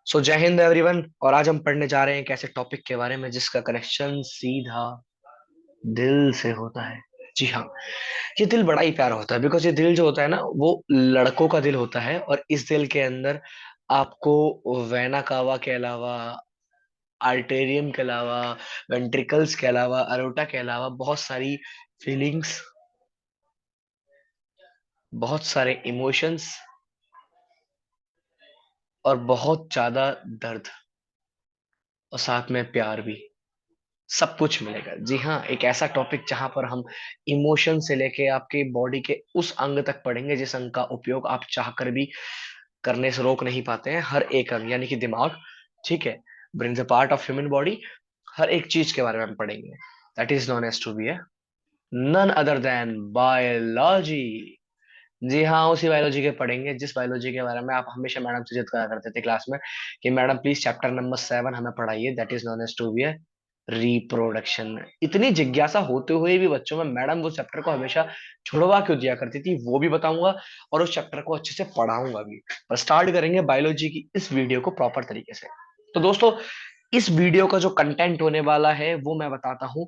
जय हिंद एवरीवन। और आज हम पढ़ने जा रहे हैं एक ऐसे टॉपिक के बारे में जिसका कनेक्शन सीधा दिल से होता है। जी हाँ, ये दिल बड़ा ही प्यारा होता है बिकॉज ये दिल जो होता है ना, वो लड़कों का दिल होता है। और इस दिल के अंदर आपको वेना कावा के अलावा, आर्टेरियम के अलावा, वेंट्रिकल्स के अलावा, अरोटा के अलावा बहुत सारी फीलिंग्स, बहुत सारे इमोशंस और बहुत ज्यादा दर्द और साथ में प्यार भी, सब कुछ मिलेगा। जी हाँ, एक ऐसा टॉपिक जहां पर हम इमोशन से लेके आपके बॉडी के उस अंग तक पढ़ेंगे जिस अंग का उपयोग आप चाहकर भी करने से रोक नहीं पाते हैं। हर एक अंग यानी कि दिमाग, ठीक है, brain a part of human body. हर एक चीज के बारे में हम पढ़ेंगे। That is known as to be a none other than biology. जी हाँ, उसी बायोलॉजी के पढ़ेंगे जिस बायोलॉजी के बारे में आप हमेशा मैडम से जिद करा करते थे क्लास में कि मैडम प्लीज चैप्टर नंबर 7 हमें पढ़ाइए। That is known as to be a reproduction. इतनी जिज्ञासा होते हुए भी बच्चों में मैडम वो चैप्टर को हमेशा छुड़वा क्यों दिया करती थी वो भी बताऊंगा, और उस चैप्टर को अच्छे से पढ़ाऊंगा भी। पर स्टार्ट करेंगे बायोलॉजी की इस वीडियो को प्रॉपर तरीके से। तो दोस्तों, इस वीडियो का जो कंटेंट होने वाला है वो मैं बताता हूँ।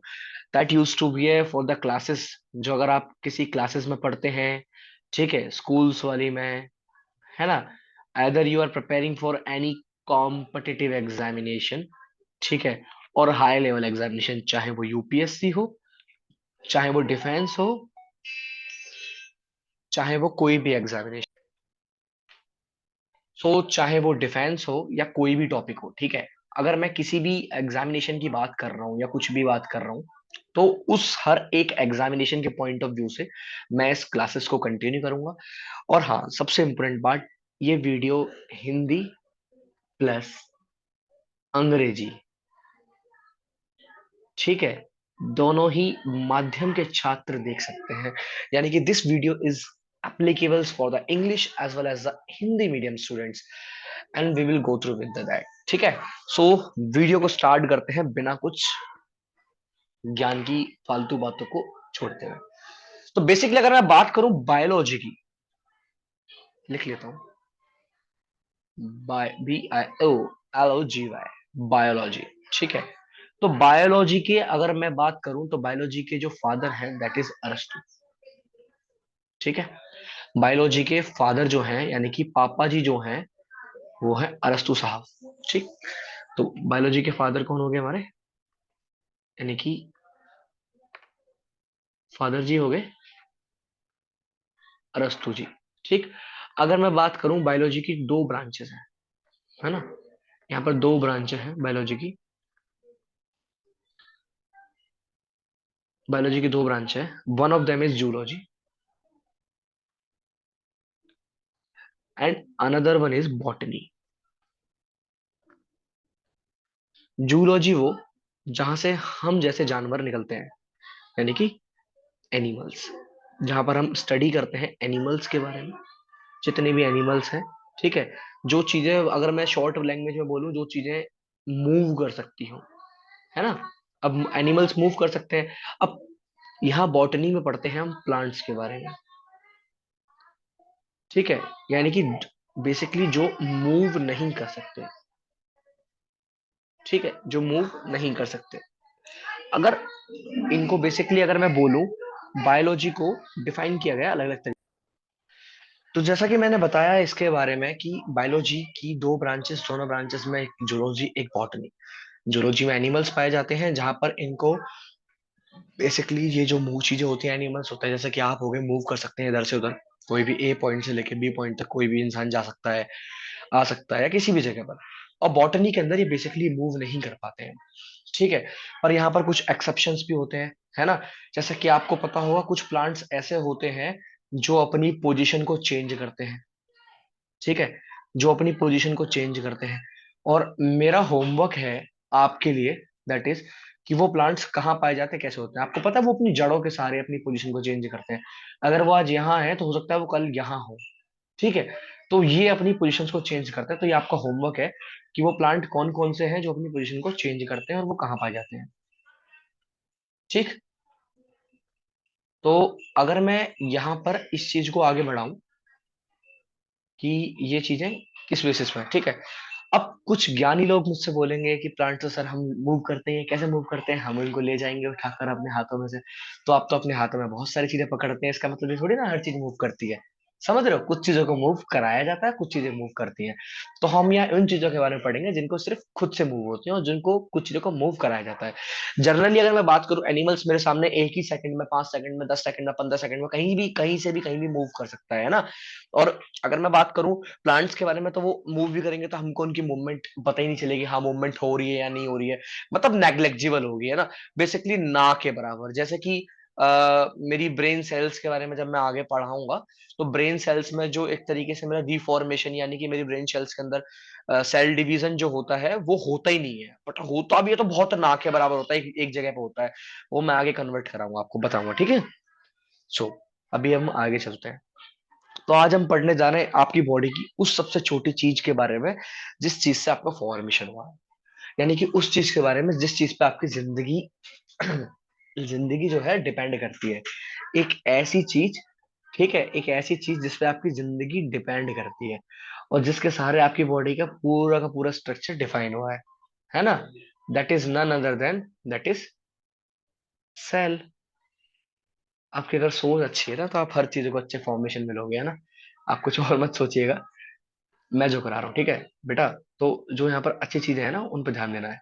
That use to be a for the classes, जो अगर आप किसी क्लासेस में पढ़ते हैं, ठीक है, स्कूल्स वाली में, है ना, either you are preparing for any competitive examination, ठीक है, और हाई लेवल एग्जामिनेशन, चाहे वो यूपीएससी हो, चाहे वो डिफेंस हो, चाहे वो कोई भी एग्जामिनेशन, चाहे वो डिफेंस हो या कोई भी टॉपिक हो, ठीक है। अगर मैं किसी भी एग्जामिनेशन की बात कर रहा हूँ या कुछ भी बात कर रहा हूँ, तो उस हर एक एग्जामिनेशन के पॉइंट ऑफ व्यू से मैं इस क्लासेस को कंटिन्यू करूंगा। और हाँ, सबसे इंपॉर्टेंट बात, ये वीडियो हिंदी प्लस अंग्रेजी, ठीक है, दोनों ही माध्यम के छात्र देख सकते हैं। यानी कि this video is applicable for the English as well as the Hindi medium students, and we will go through with that, ठीक है। सो वीडियो को स्टार्ट करते हैं बिना कुछ ज्ञान की फालतू बातों को छोड़ते हुए। तो बेसिकली अगर मैं बात करूं बायोलॉजी की, लिख लेता हूं, BIOLOGY, बायोलॉजी, ठीक है। तो बायोलॉजी के अगर मैं बात करूं तो बायोलॉजी के जो फादर हैं दैट इज अरस्तु, ठीक है। बायोलॉजी के फादर जो हैं यानी कि पापा जी जो हैं वो है अरस्तु साहब, ठीक। तो बायोलॉजी के फादर कौन हो गए हमारे, यानी कि फादर जी हो गए अरस्तु जी, ठीक। अगर मैं बात करूं बायोलॉजी की दो ब्रांचेस हैं, है ना, यहाँ पर दो ब्रांचेस हैं बायोलॉजी की। बायोलॉजी की दो ब्रांच है, one of them is zoology and another one is botany. Zoology वो जहां से हम जैसे जानवर निकलते हैं, यानी कि एनिमल्स, जहां पर हम स्टडी करते हैं एनिमल्स के बारे में, जितने भी एनिमल्स हैं, ठीक है। जो चीजें, अगर मैं शॉर्ट लैंग्वेज में बोलूं, जो चीजें मूव कर सकती हो, है ना। अब एनिमल्स मूव कर सकते हैं। अब यहाँ बॉटनी में पढ़ते हैं हम प्लांट्स के बारे में, ठीक है, यानी कि बेसिकली जो मूव नहीं कर सकते, ठीक है, जो मूव नहीं कर सकते। अगर इनको बेसिकली अगर मैं बोलूं, बायोलॉजी को डिफाइन किया गया अलग अलग तरीके। तो जैसा कि मैंने बताया इसके बारे में कि बायोलॉजी की दो ब्रांचेस, दोनों ब्रांचेस में, एक जूलॉजी एक बॉटनी। जूलॉजी में एनिमल्स पाए जाते हैं जहां पर इनको बेसिकली ये जो मूव चीजें होती हैं, एनिमल्स होता है, जैसे कि आप हो गए, मूव कर सकते हैं इधर से उधर, कोई भी ए पॉइंट से लेके बी पॉइंट तक कोई भी इंसान जा सकता है, आ सकता है, या किसी भी जगह पर। और बॉटनी के अंदर ये बेसिकली मूव नहीं कर पाते हैं, ठीक है। पर यहाँ पर कुछ एक्सेप्शंस भी होते हैं, है ना। जैसे कि आपको पता होगा कुछ प्लांट्स ऐसे होते हैं जो अपनी पोजीशन को चेंज करते हैं, ठीक है, जो अपनी पोजीशन को चेंज करते हैं। और मेरा होमवर्क है आपके लिए, दैट इज कि वो प्लांट्स कहाँ पाए जाते हैं, कैसे होते हैं। आपको पता है वो अपनी जड़ों के सहारे अपनी पोजीशन को चेंज करते हैं। अगर वो आज यहाँ है तो हो सकता है वो कल यहाँ हो, ठीक है। तो ये अपनी पोजीशंस को चेंज करते हैं। तो ये आपका होमवर्क है कि वो प्लांट कौन कौन से हैं जो अपनी पोजीशन को चेंज करते हैं और वो कहाँ पाए जाते हैं, ठीक। तो अगर मैं यहाँ पर इस चीज को आगे बढ़ाऊं कि ये चीजें किस बेसिस पर, ठीक है। अब कुछ ज्ञानी लोग मुझसे बोलेंगे कि प्लांट तो सर हम मूव करते हैं, कैसे मूव करते हैं, हम उनको ले जाएंगे उठाकर अपने हाथों में से। तो आप तो अपने हाथों में बहुत सारी चीजें पकड़ते हैं, इसका मतलब ये थोड़ी ना हर चीज मूव करती है। समझ रहे हो, कुछ चीजों को मूव कराया जाता है, कुछ चीजें मूव करती हैं। तो हम यहाँ उन चीजों के बारे में पढ़ेंगे जिनको सिर्फ खुद से मूव होती हैं और जिनको कुछ चीजों को मूव कराया जाता है। जनरली अगर मैं बात करूं, एनिमल्स मेरे सामने एक ही सेकंड में, 5 सेकंड में, 10 सेकंड में, 15 सेकंड में कहीं भी, कहीं से भी, कहीं भी मूव कर सकता है ना। और अगर मैं बात करूं प्लांट्स के बारे में, तो वो मूव भी करेंगे तो हमको उनकी मूवमेंट पता ही नहीं चलेगी, हाँ मूवमेंट हो रही है या नहीं हो रही है, मतलब नेग्लेक्जिबल होगी, है ना। बेसिकली ना के बराबर। जैसे कि मेरी ब्रेन सेल्स के बारे में जब मैं आगे पढ़ाऊंगा, तो ब्रेन सेल्स में जो एक तरीके से मेरा रिफॉर्मेशन, यानी कि मेरी ब्रेन सेल्स के अंदर सेल डिवीजन जो होता है वो होता ही नहीं है, बट होता भी है तो बहुत ना के बराबर होता है, एक जगह पे होता है। वो मैं आगे कन्वर्ट कराऊंगा, आपको बताऊंगा, ठीक है। सो अभी हम आगे चलते हैं। तो आज हम पढ़ने जा रहे हैं आपकी बॉडी की उस सबसे छोटी चीज के बारे में जिस चीज से आपका फॉर्मेशन हुआ है, यानी कि उस चीज के बारे में जिस चीज पे आपकी जिंदगी जिंदगी जो है डिपेंड करती है। एक ऐसी चीज, ठीक है, एक ऐसी चीज जिसपे आपकी जिंदगी डिपेंड करती है और जिसके सहारे आपकी बॉडी का पूरा स्ट्रक्चर डिफाइन हुआ है ना। That is none other than, that is cell. आपकी अगर सोच अच्छी है ना, तो आप हर चीज को अच्छे फॉर्मेशन में लोगे, है ना। आप कुछ और मत सोचिएगा, मैं जो करा रहा हूँ, ठीक है बेटा। तो जो यहाँ पर अच्छी चीजें हैं ना, उन पर ध्यान देना है।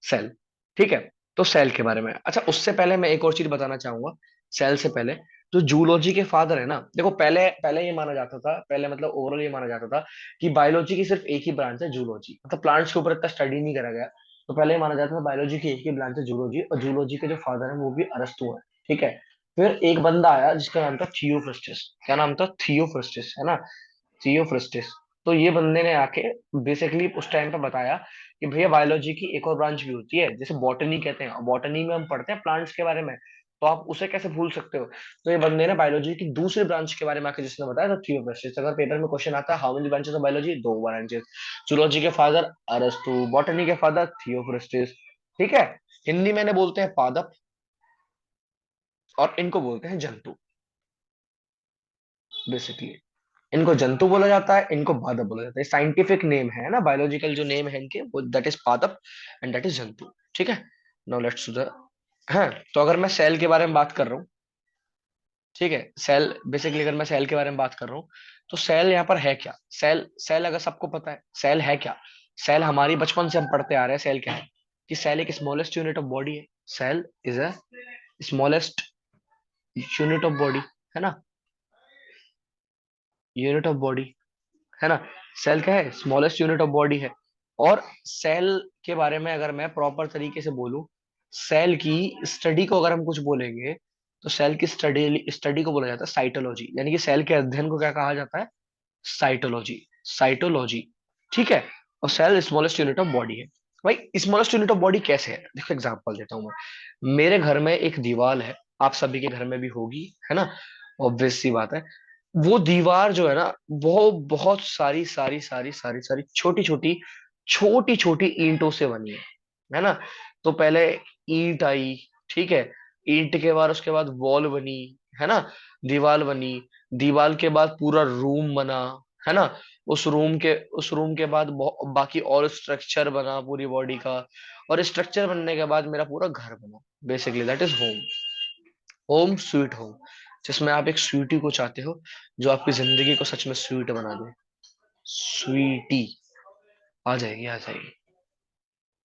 सेल, ठीक है। तो सेल के बारे में, अच्छा उससे पहले मैं एक और चीज बताना चाहूंगा। सेल से पहले, जो जूलॉजी के फादर है ना, देखो पहले पहले ये माना जाता था, पहले मतलब ओवरऑल ये माना जाता था कि बायोलॉजी की सिर्फ एक ही ब्रांच है जूलॉजी, मतलब प्लांट्स के ऊपर इतना स्टडी नहीं करा गया। तो पहले ये माना जाता था बायोलॉजी की एक ही ब्रांच है जूलॉजी, और जूलॉजी के जो फादर है वो भी अरस्तु है, ठीक है। फिर एक बंदा आया जिसका नाम था थियोफ्रस्टस। क्या नाम था? थियोफ्रस्टस, है ना। थियोफ्रस्टिस। तो ये बंदे ने आके बेसिकली उस टाइम पे बताया कि भैया बायोलॉजी की एक और ब्रांच भी होती है जिसे बॉटनी कहते हैं, और बॉटनी में हम पढ़ते हैं प्लांट्स के बारे में, तो आप उसे कैसे भूल सकते हो। तो ये बंदे ने बायोलॉजी की दूसरी ब्रांच के बारे में आके जिसने बताया, तो थियोफ्रस्टिस। अगर पेपर में क्वेश्चन आता है how many branches of biology, दो ब्रांचेस। जूलॉजी के फादर अरस्तु, बॉटनी के फादर थियोफ्रस्टिस, ठीक है। हिंदी में इन्हें बोलते हैं पादप, और इनको बोलते हैं जंतु, बेसिकली। इनको जंतु बोला जाता है, इनको पादप बोला जाता है, साइंटिफिक नेम है ना, बायोलॉजिकल जो नेम है इनके वो दैट इज पादप एंड दैट इज जंतु, ठीक है। नाउ लेट्स डू द, हाँ। तो अगर मैं सेल के बारे में बात कर रहा हूँ, ठीक है, सेल बेसिकली अगर मैं सेल के बारे में बात कर रहा हूँ, तो सेल यहाँ पर है क्या? सेल, सेल अगर सबको पता है सेल है क्या, सेल हमारी बचपन से हम पढ़ते आ रहे हैं सेल क्या है, कि सेल एक स्मॉलेस्ट यूनिट ऑफ बॉडी है। Cell is a smallest unit of body, है ना, यूनिट ऑफ बॉडी, है ना। सेल क्या है? स्मॉलेस्ट यूनिट ऑफ बॉडी है। और सेल के बारे में अगर मैं प्रॉपर तरीके से बोलूं, सेल की स्टडी को अगर हम कुछ बोलेंगे, तो सेल की स्टडी स्टडी को बोला जाता है साइटोलॉजी, यानी कि सेल के अध्ययन को क्या कहा जाता है? साइटोलॉजी, साइटोलॉजी, ठीक है। और cell smallest unit of body है। भाई स्मॉलेस्ट यूनिट ऑफ बॉडी कैसे है, देखो एग्जांपल देता हूँ मैं। मेरे घर में एक दीवार है, आप सभी के घर में भी होगी, है ना, ऑब्वियस सी बात है। वो दीवार जो है ना, वो बहुत सारी सारी सारी सारी सारी छोटी छोटी छोटी छोटी ईंटों से बनी है ना। तो पहले ईंट आई, ठीक है, ईंट के बाद उसके बाद वॉल बनी, है ना, दीवार बनी, दीवार के बाद पूरा रूम बना, है ना। उस रूम के बाद बाकी और स्ट्रक्चर बना पूरी बॉडी का, और स्ट्रक्चर बनने के बाद मेरा पूरा घर बना। Basically that is home, home sweet home, जिसमें आप एक स्वीटी को चाहते हो जो आपकी जिंदगी को सच में स्वीट बना दे। स्वीटी आ जाएगी, आ जाएगी।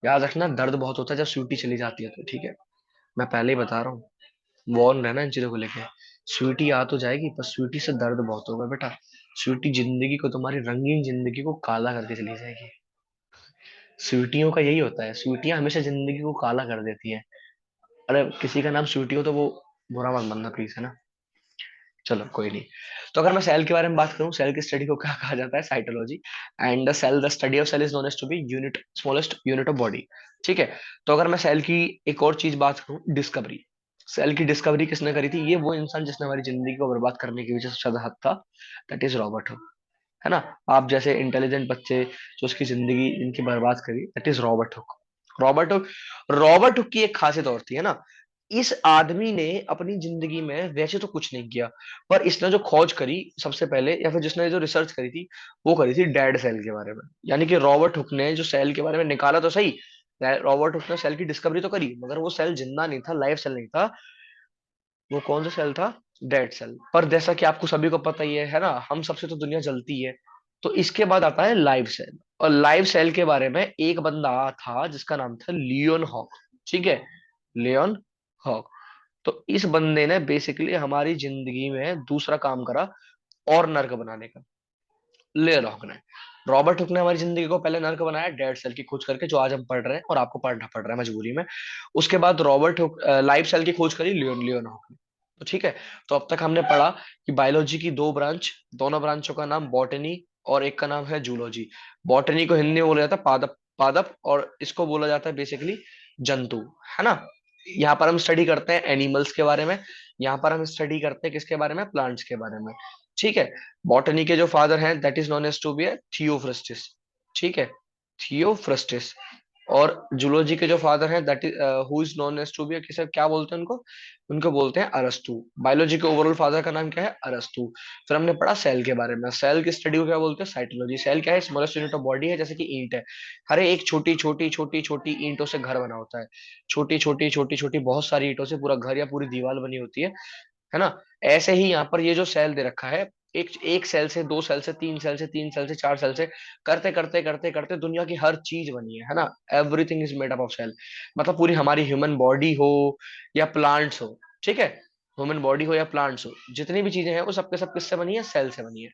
याद रखना दर्द बहुत होता है जब स्वीटी चली जाती है तो, ठीक है। मैं पहले ही बता रहा हूँ, वॉर्न रहना इन चीजों को लेके। स्वीटी आ तो जाएगी पर स्वीटी से दर्द बहुत होगा बेटा। स्वीटी जिंदगी को, तुम्हारी रंगीन जिंदगी को काला करके चली जाएगी। स्वीटियों का यही होता है, स्वीटियां हमेशा जिंदगी को काला कर देती हैं। अरे किसी का नाम स्वीटी हो तो वो बुरा मत मानना प्लीज, है ना। चलो कोई नहीं। तो अगर मैं सेल के बारे में बात करूं, सेल की स्टडी को क्या कहा जाता है? Cytology. And the cell, the study of cell is known as to be unit, smallest unit of body, ठीक है। तो अगर मैं सेल की एक और चीज बात करूं, डिस्कवरी। सेल की डिस्कवरी किसने करी थी? ये वो इंसान जिसने हमारी जिंदगी को बर्बाद करने की वजह से ज्यादा हक था, दैट इज रॉबर्ट हुक, है ना। आप जैसे इंटेलिजेंट बच्चे जो उसकी जिंदगी इनकी बर्बाद करी, that is Robert Hooke. Robert Hooke, Robert Hooke की एक खासियत और थी, है ना, इस आदमी ने अपनी जिंदगी में वैसे तो कुछ नहीं किया, पर इसने जो खोज करी सबसे पहले, या फिर जिसने जो रिसर्च करी थी, वो करी थी डेड सेल के बारे में। यानी कि रॉबर्ट हुक ने जो सेल के बारे में निकाला तो सही, रॉबर्ट हुक ने सेल की डिस्कवरी तो करी, मगर वो सेल जिंदा नहीं था, लाइव सेल नहीं था। वो कौन सा सेल था? Dead cell. पर जैसा कि आपको सभी को पता ही है ना, हम सबसे तो दुनिया जलती है। तो इसके बाद आता है लाइव सेल, और लाइव सेल के बारे में एक बंदा था जिसका नाम था लियोन हॉक। ठीक है, लियोन हॉक। तो इस बंदे ने बेसिकली हमारी जिंदगी में दूसरा काम करा, और नर्क बनाने का। लियोन हॉक ने, रॉबर्ट हुक ने हमारी जिंदगी को पहले नर्क बनाया डेड सेल की खोज करके, जो आज हम पढ़ रहे हैं और आपको पढ़ना पड़ रहा है मजबूरी में। उसके बाद रॉबर्ट हुक लाइफ सेल की खोज करी लियोन लियोन हॉक ने। तो ठीक है, तो अब तक हमने पढ़ा कि बायोलॉजी की दो ब्रांच, दोनों ब्रांचों का नाम बॉटनी और एक का नाम है जूलॉजी। बॉटनी को हिंदी में बोला जाता है पादप, पादप, और इसको बोला जाता है बेसिकली जंतु, है ना। यहाँ पर हम स्टडी करते हैं एनिमल्स के बारे में, यहाँ पर हम स्टडी करते हैं किसके बारे में? प्लांट्स के बारे में। ठीक है, बॉटनी के जो फादर हैं that is known as to be Theophrastus. ठीक है, थियोफ्रस्टिस। और जूलॉजी के जो फादर हैं that is who is known as to be, किसे क्या बोलते हैं उनको? उनको बोलते हैं अरस्तु। बायोलॉजी के ओवरऑल फादर का नाम क्या है? अरस्तु। फिर हमने पढ़ा सेल के बारे में, सेल की स्टडी को क्या बोलते हैं? साइटोलॉजी। सेल क्या है? स्मॉलेस्ट यूनिट ऑफ बॉडी है, जैसे कि ईंट है। हर एक छोटी छोटी छोटी छोटी ईंटों से घर बना होता है। छोटी छोटी छोटी छोटी बहुत सारी ईंटों से पूरा घर या पूरी दीवार बनी होती है ना। ऐसे ही यहाँ पर ये जो सेल दे रखा है, एक एक सेल से, दो सेल से, तीन सेल से, तीन सेल से, चार सेल से, करते करते करते करते दुनिया की हर चीज बनी है ना। Everything is made up of cell. मतलब पूरी हमारी ह्यूमन बॉडी हो या प्लांट्स हो, ठीक है, ह्यूमन बॉडी हो या प्लांट्स हो, जितनी भी चीजें हैं वो सब के सब किससे बनी है? सेल से बनी है।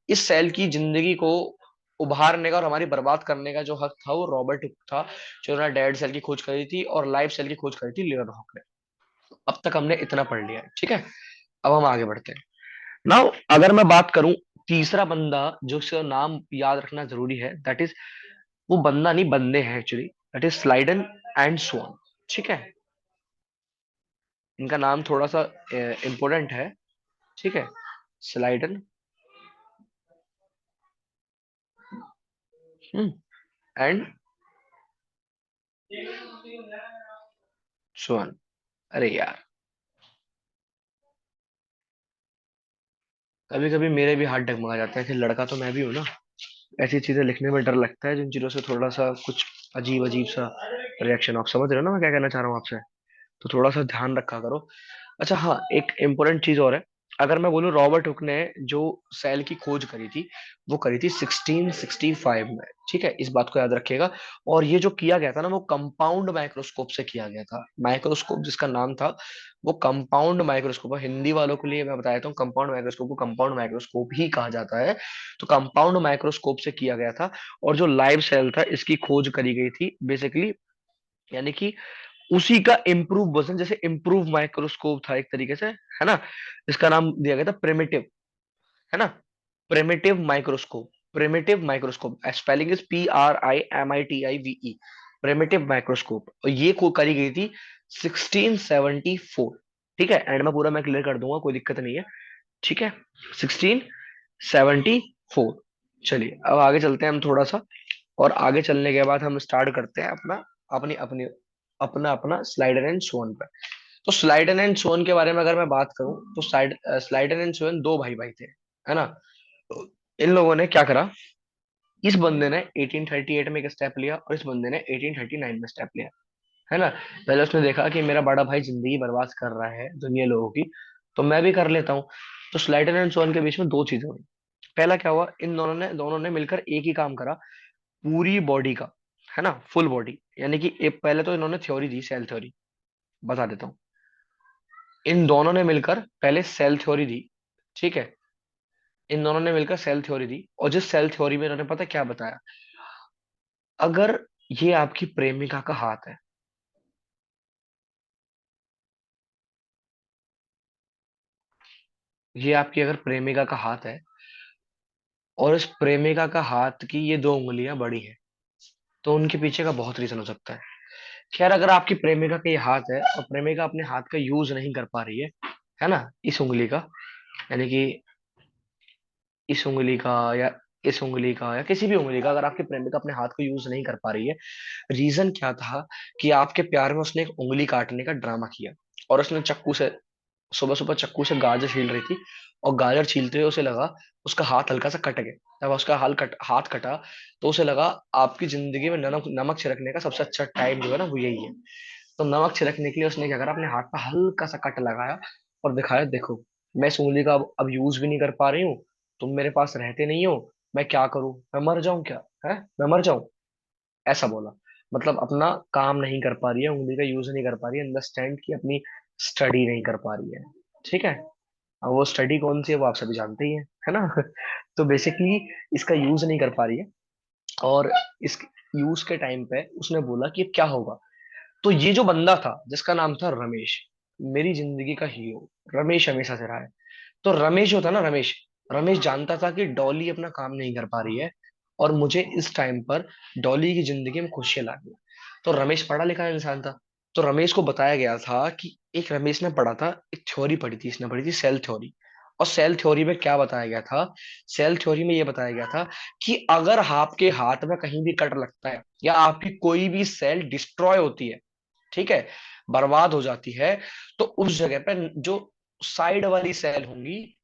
इस सेल की जिंदगी को उभारने का और हमारी बर्बाद करने का जो हक था वो रॉबर्ट हुक था, जिन्होंने डेड सेल की खोज करी थी और लाइव सेल की खोज करी थी लियोन हॉक ने। अब तक हमने इतना पढ़ लिया है, ठीक है। अब हम आगे बढ़ते हैं। नाउ अगर मैं बात करूं, तीसरा बंदा जो उसका नाम याद रखना जरूरी है, दैट इज, वो बंदा नहीं, बंदे हैं actually, that is Schleiden and Schwann. ठीक है, इनका नाम थोड़ा सा इंपॉर्टेंट है। ठीक है, स्लाइडन एंड स्वान। अरे यार, कभी कभी मेरे भी हाथ डगमगा जाते हैं कि लड़का तो मैं भी हूं ना, ऐसी चीजें लिखने में डर लगता है जिन चीजों से थोड़ा सा कुछ अजीब अजीब सा रिएक्शन। आप समझ रहे हो ना मैं क्या कहना चाह रहा हूँ आपसे? तो थोड़ा सा ध्यान रखा करो। अच्छा हाँ, एक इम्पोर्टेंट चीज और है। अगर मैं बोलूं, रॉबर्ट हुक ने जो सेल की खोज करी थी, वो करी थी 1665 में। ठीक है, इस बात को याद रखिएगा। और ये जो किया गया था ना, वो कंपाउंड माइक्रोस्कोप से किया गया था। माइक्रोस्कोप जिसका नाम था वो कंपाउंड माइक्रोस्कोप। हिंदी वालों के लिए मैं बता देता हूँ, कंपाउंड माइक्रोस्कोप को कंपाउंड माइक्रोस्कोप ही कहा जाता है। तो कंपाउंड माइक्रोस्कोप से किया गया था। और जो लाइव सेल था इसकी खोज करी गई थी बेसिकली, यानी कि उसी का इम्प्रूव वर्जन, जैसे इम्प्रूव माइक्रोस्कोप था एक तरीके से, है ना। इसका नाम दिया गया था प्रिमिटिव, है ना। Primitive microscope, primitive microscope, spelling is PRIMITIVE। Primitive microscope, और ये को करी गई थी 1674। ठीक है, एंड में पूरा मैं क्लियर कर दूंगा, कोई दिक्कत नहीं है। ठीक है, 1674। चलिए अब आगे चलते हैं हम थोड़ा सा, और आगे चलने के बाद हम स्टार्ट करते हैं अपना, अपनी अपनी अपना अपना स्लाइडर एंड सोन पर। तो स्लाइडन एंड सोन के बारे में अगर मैं बात करूं, तो स्लाइडन एंड सोन दो भाई भाई थे, है ना। तो इन लोगों ने क्या करा, इस बंदे ने 1838 में एक स्टेप लिया और इस बंदे ने 1839 में स्टेप लिया, है ना। पहले उसने देखा कि मेरा बड़ा भाई जिंदगी बर्बाद कर रहा है दुनिया लोगों की, तो मैं भी कर लेता हूँ। तो स्लाइडन एंड सोन के बीच में दो चीजें हुई। पहला क्या हुआ, इन दोनों ने मिलकर एक ही काम करा, पूरी बॉडी का, है ना, फुल बॉडी। यानी कि पहले तो इन्होंने थ्योरी दी, सेल थ्योरी, बता देता हूँ। इन दोनों ने मिलकर पहले सेल थ्योरी दी। ठीक है, इन दोनों ने मिलकर सेल थ्योरी दी, और जिस सेल थ्योरी में इन्होंने पता क्या बताया, अगर ये आपकी प्रेमिका का हाथ है, ये आपकी अगर प्रेमिका का हाथ है, और इस प्रेमिका का हाथ की ये दो उंगलियां बड़ी हैं, तो उनके पीछे का बहुत रीजन हो सकता है। खैर, अगर आपकी प्रेमिका का ये हाथ है और प्रेमिका अपने हाथ का यूज नहीं कर पा रही है ना, इस उंगली का, यानी कि इस उंगली का, या इस उंगली का, या किसी भी उंगली का, अगर आपकी प्रेमिका अपने हाथ को यूज नहीं कर पा रही है, रीजन क्या था कि आपके प्यार में उसने एक उंगली काटने का ड्रामा किया। और उसने चक्कू से, सुबह सुबह चक्कू से गाजर छील रही थी, और गाजर छीलते हुए उसे लगा उसका हाथ हल्का सा कट गया। जब उसका हाथ कटा, तो उसे लगा आपकी जिंदगी में नमक नमक छिड़कने का सबसे अच्छा टाइम जो है ना वो यही है। तो नमक छिड़कने के लिए उसने क्या करा, अपने हाथ पर हल्का सा कट लगाया और दिखाया, देखो मैं इस उंगली का अब यूज भी नहीं कर पा रही हूँ, तुम मेरे पास रहते नहीं हो, मैं क्या करूं, मैं मर जाऊं क्या, है मैं मर जाऊं, ऐसा बोला। मतलब अपना काम नहीं कर पा रही है, उंगली का यूज नहीं कर पा रही है, अंडरस्टैंड की अपनी स्टडी नहीं कर पा रही है। ठीक है। अब वो स्टडी कौन सी है वो आप सभी जानते ही हैं, है ना। तो बेसिकली इसका यूज नहीं कर पा रही है, और इस यूज के टाइम पे उसने बोला कि अब क्या होगा। तो ये जो बंदा था जिसका नाम था रमेश, मेरी जिंदगी का हीरो, रमेश हमेशा से रहा है। तो रमेश जो था ना, रमेश रमेश जानता था कि डॉली अपना काम नहीं कर पा रही है, और मुझे इस टाइम पर डॉली की जिंदगी में खुशियां लानी है। तो रमेश पढ़ा लिखा इंसान था। तो रमेश को बताया गया था कि, एक रमेश ने पढ़ा था, एक थ्योरी पढ़ी थी, इसने पढ़ी थी सेल थ्योरी। और सेल थ्योरी में क्या बताया गया था, सेल थ्योरी में ये बताया गया था कि अगर आपके हाथ में कहीं भी कट लगता है, या आपकी कोई भी सेल डिस्ट्रॉय होती है, ठीक है, बर्बाद हो जाती है, तो उस जगह पर जो साइड वाली सेल होंगी,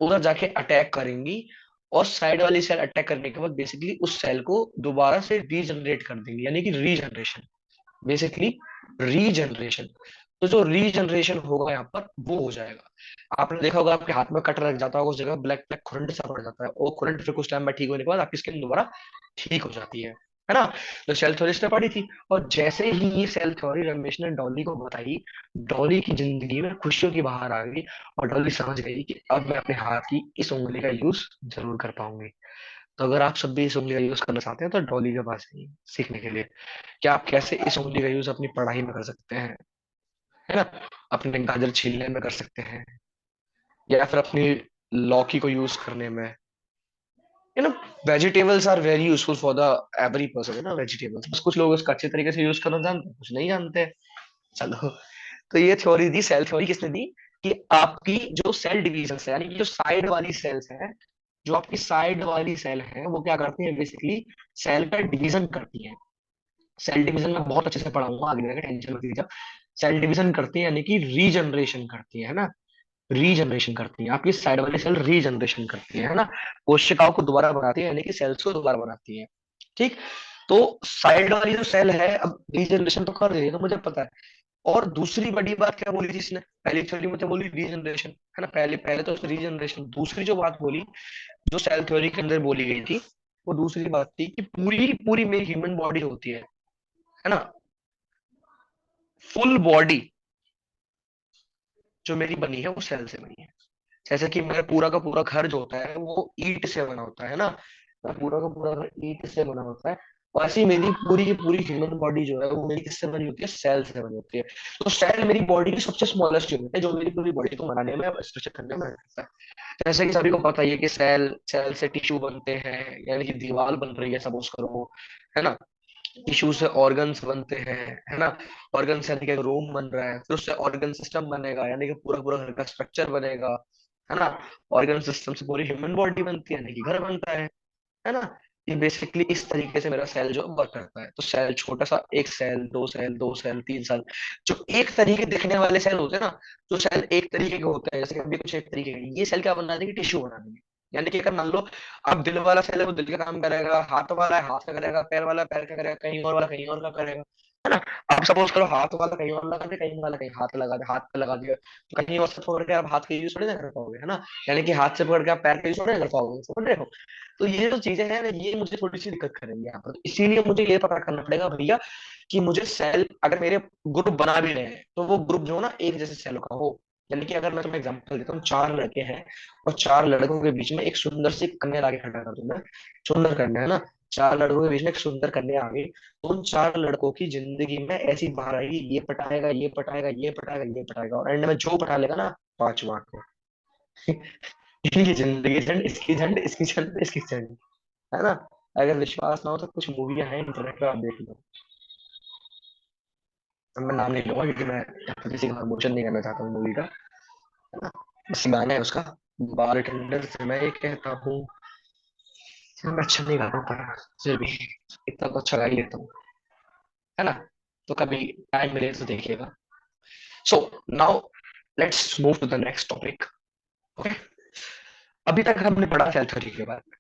उधर जाके अटैक करेंगी, और साइड वाली सेल अटैक करने के बाद बेसिकली उस सेल को दोबारा से रीजनरेट कर देंगी, यानी कि रीजनरेशन, बेसिकली रीजनरेशन। तो जो रीजनरेशन होगा यहाँ पर वो हो जाएगा। आपने देखा होगा आपके हाथ में कट लग जाता होगा, उस जगह ब्लैक ब्लैक खुरंट सा पड़ जाता है, वो खुरंट फिर कुछ टाइम बाद ठीक होने के बाद आपकी स्किन दोबारा ठीक हो जाती है ना। तो सेल थ्योरी ने पढ़ी थी, और जैसे ही ये सेल थ्योरी रमेश ने डॉली को बताई, डॉली की जिंदगी में खुशियों की बहार आ गई, और डॉली समझ गई कि अब मैं अपने हाथ की इस उंगली का यूज जरूर कर पाऊंगी। तो अगर आप सब भी इस उंगली का यूज करना चाहते हैं तो डॉली के पास आइए सीखने के लिए कि आप कैसे इस उंगली का यूज अपनी पढ़ाई में कर सकते हैं, है ना, अपने गाजर छीलने में कर सकते हैं, या फिर अपनी लौकी को यूज करने में, you know. Vegetables are very useful for the every person, है ना, वेजिटेबल्स, बस कुछ लोग उसका अच्छे तरीके से यूज करना जानते हैं, कुछ नहीं जानते। चलो, तो ये थ्योरी दी, सेल थ्योरी किसने दी, कि आपकी जो सेल डिवीजन है, यानी कि जो साइड वाली सेल्स है, जो आपकी साइड वाली सेल है वो क्या करती है, बेसिकली सेल का डिवीजन करती है। सेल डिवीजन में बहुत अच्छे से पढ़ाऊंगा आगे जाकर, टेंशन मत लीजिए। सेल डिवीजन करती है यानी कि रीजनरेशन करती है ना, रीजनरेशन करती है, आपकी साइड वाली सेल रीजनरेशन करती है ना, कोशिकाओं को दोबारा बनाती है, यानी कि सेल्स को दोबारा बनाती है। ठीक। तो साइड वाली जो सेल है अब रीजनरेशन तो कर रही है, तो मुझे पता है। और दूसरी बड़ी बात क्या बोली थी इसने, पहली थ्योरी में तो बोली रीजनरेशन, है ना, पहले पहले तो रीजनरेशन, दूसरी जो बात बोली, जो सेल थ्योरी के अंदर बोली गई थी, वो दूसरी बात थी कि पूरी की पूरी मेरी ह्यूमन बॉडी होती है ना, फुल बॉडी जो मेरी बनी है वो सेल से बनी है। जैसे कि मेरा पूरा का पूरा घर जो होता है वो ईंट से बना होता है ना, मेरा पूरा का पूरा घर ईंट से बना होता है, वैसे ही मेरी पूरी की पूरी ह्यूमन बॉडी जो है वो मेरी किससे बनी होती है, सेल से बनी होती है। तो सेल मेरी बॉडी की सबसे स्मॉलेस्ट यूनिट है, जो मेरी पूरी बॉडी को बनाने में, स्ट्रक्चर करने में हेल्प करता है। जैसे कि सभी को पता ही है कि सेल सेल से टिश्यू बनते हैं, यानी कि दीवार बन रही है सपोज करो, है ना, टिश्यू से ऑर्गन्स बनते हैं, है ना, ऑर्गन से यानी कि रोम बन रहा है, फिर उससे ऑर्गन सिस्टम बनेगा, यानी कि पूरा पूरा घर का स्ट्रक्चर बनेगा, है ना, ऑर्गन सिस्टम से पूरी ह्यूमन बॉडी बनती है, यानी कि घर बनता है ना। ये बेसिकली इस तरीके से मेरा सेल जो वर्क करता है। तो सेल छोटा सा, एक सेल, दो सेल, तीन सेल, जो एक तरीके दिखने वाले सेल होते हैं ना, जो सेल एक तरीके के होते हैं, जैसे कि अभी कुछ एक तरीके के, ये सेल क्या बना देंगे, टिश्यू बना देंगे। यानी कि अगर मान लो अब दिल वाला सेल है वो दिल का काम करेगा, हाथ वाला है हाथ का करेगा, पैर वाला पैर का करेगा, कहीं और वाला कहीं और का करेगा, है ना। आप सपोज करो हाथ वाला कहीं और लगा दे, कहीं वाला कहीं हाथ लगा दे, हाथ पे लगा दिया, तो कहीं और से पकड़ के आप हाथ का यूज थोड़ी ना कर पाओगे, है ना, यानी कि हाथ से पकड़ के आप पैर का यूज थोड़ी ना कर पाओगे, समझ रहे हो। तो ये जो चीजें हैं ना, ये मुझे थोड़ी सी दिक्कत करेंगी यहाँ पर, तो इसीलिए मुझे ये पता करना पड़ेगा भैया कि मुझे सेल अगर मेरे ग्रुप बना भी रहे हैं तो वो ग्रुप जो है ना एक जैसे सेल का हो। यानी कि अगर मैं तुम्हें एग्जांपल देता हूँ, चार लड़के हैं और चार लड़कों के बीच में एक सुंदर सी कन्या लाके खड़ा कर दूं मैं, सुंदर कन्या, है ना, चार लड़कों के बीच में एक सुंदर कन्या आ गई, तो उन चार लड़कों की जिंदगी में ऐसी बाहर आएगी, ये पटाएगा ये पटाएगा ये पटाएगा ये पटाएगा, और एंड में जो पटा लेगा ना, पांचवा को। ये जिंदगी झंड, इसकी झंड, इसकी झंड, इसकी झंड, है ना। अगर विश्वास ना हो तो कुछ मूवियां हैं इंटरनेट पे, आप देख लो। अब मैं नाम नहीं लूंगा क्योंकि मैं यहाँ पे किसी का प्रमोशन नहीं करना चाहता हूँ मूवी का, है ना। बस गाना है उसका, बार टेंडर से मैं ये कहता हूँ, मैं अच्छा नहीं गाता हूँ पर फिर भी इतना तो अच्छा गा ही लेता हूँ, है ना। तो कभी टाइम मिले तो देखिएगा। So now let's move to the next topic. Okay, अभी तक हमने पढ़ा सेल थ्योरी के बारे में,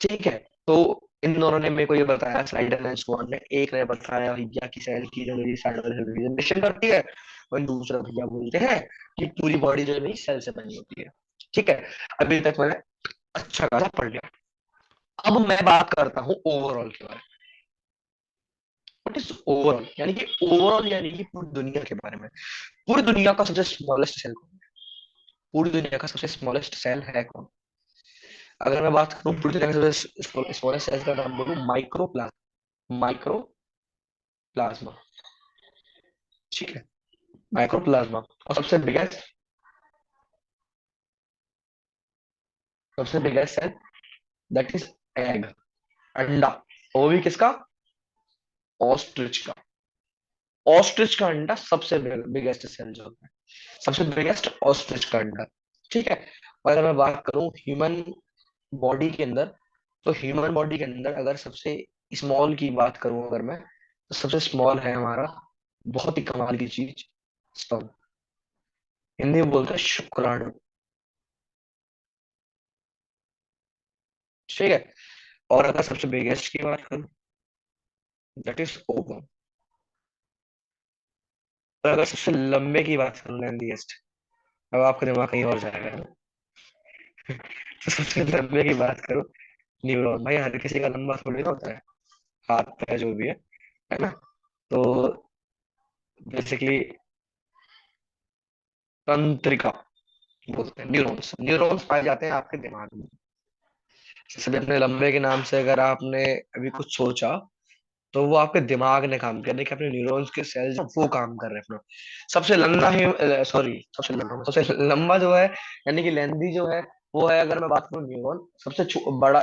ठीक है। तो इन दोनों ने मेरे को ये बताया, स्लाइडर एंड स्वान ने, एक ने बताया भैया की सेल की जो मेरी जनरेशन करती है, और दूसरा भैया बोलते हैं कि पूरी बॉडी जो है मेरी सेल से बनी होती है, ठीक है। अभी तक मैंने अच्छा खासा पढ़ लिया। अब मैं बात करता हूँ ओवरऑल के बारे में। व्हाट इज ओवरऑल, यानी कि ओवरऑल यानी कि पूरी दुनिया के बारे में। पूरी दुनिया का सबसे स्मॉलेस्ट सेल कौन है? पूरी दुनिया का सबसे स्मॉलेस्ट सेल है कौन? अगर मैं बात करूं पूरी दुनिया का सबसे स्मॉलेस्ट सेल का नाम बोलूं, माइक्रोप्लाज्मा। माइक्रोप्लाज्मा, ठीक है, माइक्रोप्लाज्मा। और सबसे biggest cell, that is egg, अंडा। वो भी किसका? ऑस्ट्रिच का। ऑस्ट्रिच का अंडा सबसे बिगेस्ट सेल जो है, सबसे बिगेस्ट ऑस्ट्रिच का अंडा, ठीक है। और अगर मैं बात करूं ह्यूमन बॉडी के अंदर, तो ह्यूमन बॉडी के अंदर अगर सबसे स्मॉल की बात करूं अगर मैं, तो सबसे स्मॉल है हमारा, बहुत ही कमाल की चीज, स्पर्म। हिंदी में बोलते हैं शुक्राणु, ठीक है। और अगर सबसे बिगेस्ट की बात करूं, दैट इज ओवम। और अगर सबसे लंबे की बात करूं, लेंथीएस्ट, अब आपका दिमाग कहीं और जाएगा। तो सबसे लंबे की बात करूं, न्यूरॉन। भाई हर किसी का लंबा थोड़ी ना होता है, हाथ पैर जो भी है ना। तो बेसिकली तंत्रिका बोलते हैं, न्यूरॉन्स। न्यूरॉन्स पाए जाते हैं आपके दिमाग में। जैसे अपने लंबे के नाम से अगर आपने अभी कुछ सोचा, तो वो आपके दिमाग ने काम किया, देखिए अपने न्यूरॉन्स के सेल्स वो काम कर रहे हैं अपना। सबसे लंबा है, सॉरी, सबसे लंबा जो है, यानी कि लेंदी जो है, वो है, अगर मैं बात करूँ न्यूरॉन, सबसे बड़ा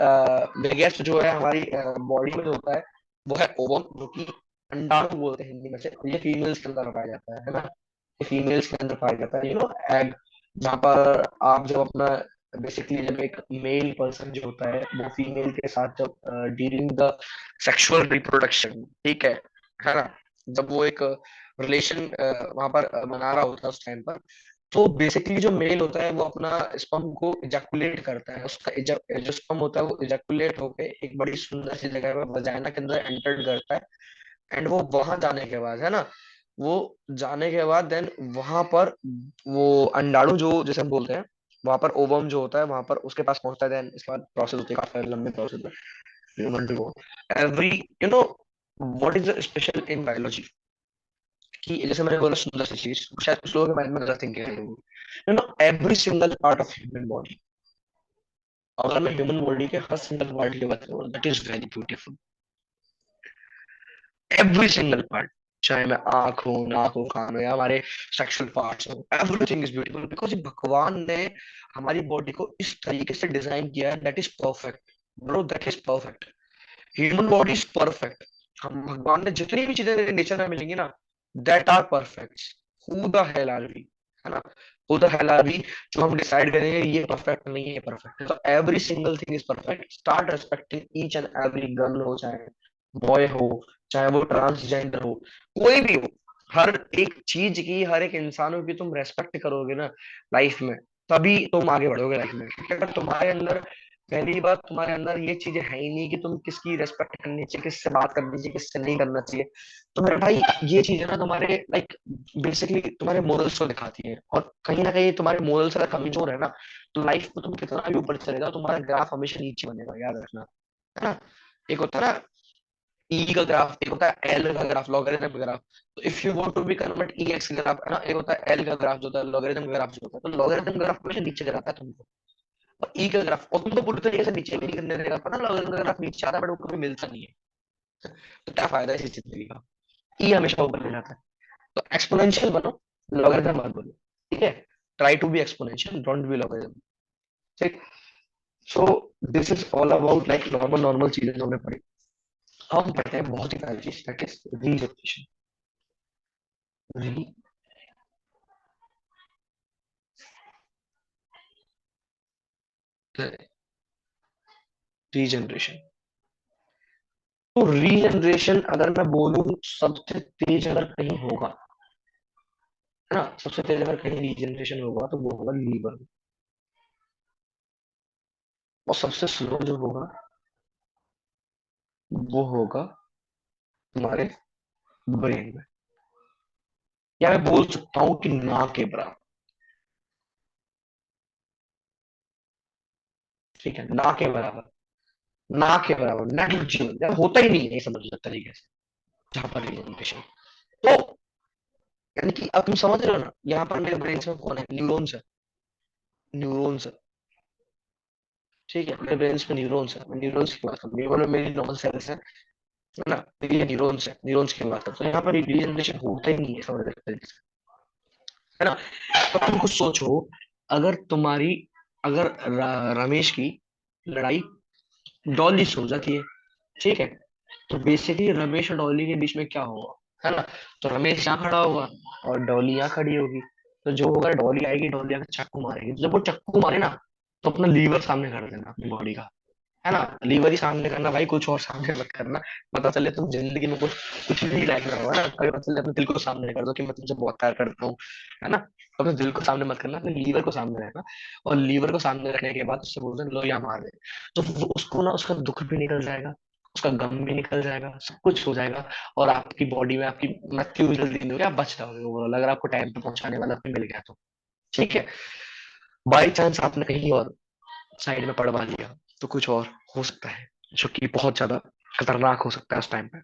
बिगेस्ट जो है हमारी बॉडी में जो होता है, वो है ओवम, जो कि अंडाणु बोलते हैं हिंदी में से। ये फीमेल्स के अंदर पाया जाता है ना, ये फीमेल्स के अंदर पाया जाता है, एग। जहाँ पर आप जब अपना, बेसिकली जब एक मेल पर्सन जो होता है वो फीमेल के साथ जब ड्यूरिंग द सेक्सुअल रिप्रोडक्शन, ठीक है ना, जब वो एक रिलेशन वहां पर बना रहा होता है उस टाइम पर, तो बेसिकली जो मेल होता है वो अपना स्पर्म को इजैकुलेट करता है। उसका जो स्पर्म होता है वो इजैकुलेट होके एक बड़ी सुंदर सी जगह पर वजाइना के अंदर एंटर करता है। एंड वो वहां जाने के बाद, है ना, वो जाने के बाद देन वहां पर वो अंडाणु जो जैसे हम बोलते हैं, वहां पर ओवम जो होता है वहां पर उसके पास पहुंचता है। देन इसके बाद प्रोसेस होती है, काफी लंबी प्रोसेस है, human to go every, you know what is special in biology, कि जैसे मैंने बोला सुंदर सी चीज, शायद कुछ लोगों के माइंड में गलत थिंकिंग है, every single part of human body. अगर मैं ह्यूमन बॉडी के हर सिंगल पार्ट की बात करूँ, that is very beautiful. Every single part, चाहे मैं आंख हूं, नाक हूं, कान हो, या हमारे सेक्सुअल पार्ट्स हो, एवरीथिंग इज ब्यूटीफुल, बिकॉज भगवान ने हमारी बॉडी को इस तरीके से डिजाइन किया है, that is perfect. Bro, that is perfect. Human body is perfect. हम भगवान ने जितनी भी चीजें नेचर में मिलेंगी ना, that are perfect. Who the hell are we, है ना, who the hell are we, जो हम डिसाइड करेंगे ये परफेक्ट नहीं है, ये परफेक्ट है। तो every single thing is perfect. Start respecting each and every girl हो, चाहे बॉय हो, चाहे वो ट्रांसजेंडर हो, कोई भी हो। हर एक चीज की, हर एक इंसानों की तुम रेस्पेक्ट करोगे ना लाइफ में, तभी तुम आगे बढ़ोगे लाइफ में। क्योंकि अगर तुम्हारे अंदर, पहली बात, तुम्हारे अंदर ये चीजें है ही नहीं कि तुम किसकी रेस्पेक्ट करनी चाहिए, किससे बात करनी चाहिए, किससे नहीं करना चाहिए, तो मेरे भाई ये चीजें ना तुम्हारे लाइक बेसिकली तुम्हारे मोरल्स को दिखाती है। और कहीं ना कहीं तुम्हारे मोरल्स अगर कमजोर है ना, तो लाइफ में तुम कितना भी ऊपर चले जाओ, तुम्हारा ग्राफ हमेशा नीचे बनेगा, याद रखना, है ना। एक होता है ना ई का ग्राफ, एक होता है एल का ग्राफ, लॉगरिथम का ग्राफ। तो if you want to be convert E X graph, है ना, एक होता है एल का ग्राफ जो होता है, लॉगरिथम का ग्राफ जो होता है, तो लॉगरिथम ग्राफ हमेशा नीचे गिराता है तुमको। और ई का ग्राफ, और तुमको पूरी तरीके से नीचे भी नहीं करने देगा, पता है, लॉगरिथम का ग्राफ नीचे आता है बट वो कभी मिलता नहीं है। तो क्या फायदा है इस जिंदगी का? ई हमेशा ऊपर ले जाता है। तो एक्सपोनेंशियल बनो, लॉगरिथम मत बनो, ठीक है। Try to be exponential, don't be logarithm, ठीक। So this is all about like normal normal चीजें जो हमने पढ़ी। अब हम पढ़ते हैं बहुत ही प्यारी चीज, दैट इज रीजनरेशन। रीजनरेशन, तो रीजनरेशन अगर मैं बोलूं सबसे तेज अगर कहीं होगा, है ना। सबसे तेज अगर कहीं रीजनरेशन होगा तो वो होगा लीवर में। और सबसे स्लो जो होगा वो होगा तुम्हारे ब्रेन में। या मैं बोल सकता हूँ कि ना के बराबर। ठीक है, ना के बराबर। ना के बराबर, नेग्लिजिबल, यार होता ही नहीं है ये, समझ लो तरीके से, जहां पर रीजनरेशन। तो यानी कि अब तुम समझ रहे हो ना, यहाँ पर मेरे ब्रेन में कौन है, न्यूरॉन्स है। न्यूरॉन्स है। ठीक है, मेरे ब्रेन में न्यूरॉन्स है, मैं न्यूरॉन्स की बात करूँ, न्यूरॉन में मेरी नॉर्मल सेल्स है ना। तो ये न्यूरॉन्स है, न्यूरॉन्स की बात करते हैं, तो यहाँ पर रीजनरेशन होता ही नहीं है, समझ रहे हो, है ना। तो तुम कुछ सोचो, अगर तुम्हारी, अगर रमेश की लड़ाई डॉली से हो जाती है, ठीक है, तो बेसिकली रमेश और डॉली के बीच में क्या होगा, है ना। तो रमेश यहाँ खड़ा होगा और डॉली यहाँ खड़ी होगी। तो जो होगा, डॉली आएगी, डॉली आकर चाकू मारेगी, तो जब वो चाकू मारे ना, तो अपना लीवर सामने कर देना अपनी बॉडी का, है ना। लीवर ही सामने करना भाई, कुछ और सामने मत करना। पता चले तुम जिंदगी में कुछ कुछ भी लाइक ना हो, है ना, कभी पता चले अपने दिल को सामने कर दो कि मैं तुमसे बहुत प्यार करता हूँ, है ना। तो अपने दिल को सामने मत करना, अपने लीवर को सामने रखना। और लीवर को सामने रखने के बाद उससे बोलते हैं लो या मार दे। तो वो उसको ना, उसका दुख भी निकल जाएगा, उसका गम भी निकल जाएगा, सब कुछ हो जाएगा। और आपकी बॉडी में आपकी मृत्यु भी जल्दी नहीं होगी, आप बच जाओगे ओवरऑल, अगर आपको टाइम पे पहुंचाने वाला कोई मिल गया तो। ठीक है। बाई चांस आपने कहीं और साइड में पड़वा लिया तो कुछ और हो सकता है, जो कि बहुत ज्यादा खतरनाक हो सकता है उस टाइम पे।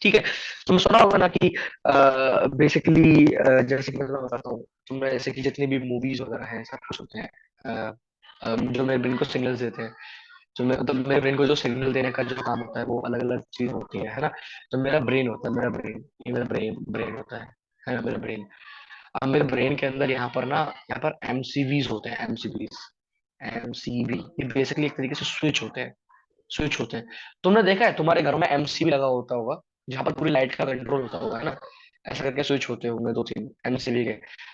ठीक है। तुमने सुना होगा ना कि बेसिकली, जैसे कि मैं तुम्हें बताता हूँ, तुमने जैसे कि जितनी भी मूवीज वगैरह हैं, सब कुछ होते हैं, जो मेरे ब्रेन को सिग्नल्स देते हैं, जो मैं, मतलब मेरे ब्रेन को जो सिग्नल देने का जो काम होता है, वो अलग अलग चीज होती है ना। तो मेरा ब्रेन होता है, मेरा ब्रेन, ये मेरा ब्रेन ब्रेन होता है ना, मेरा ब्रेन। अब मेरे ब्रेन के अंदर यहाँ पर ना, यहाँ पर एमसीवीज होते हैं, एमसीवीज, एमसीबी, ये बेसिकली एक तरीके से स्विच होते हैं, स्विच होते हैं। तुमने देखा है तुम्हारे घर में एमसीबी लगा होता होगा, जहां पर पूरी लाइट का कंट्रोल होता होगा, है ना। ऐसा करके स्विच होते होंगे दो तीन एमसीबी के।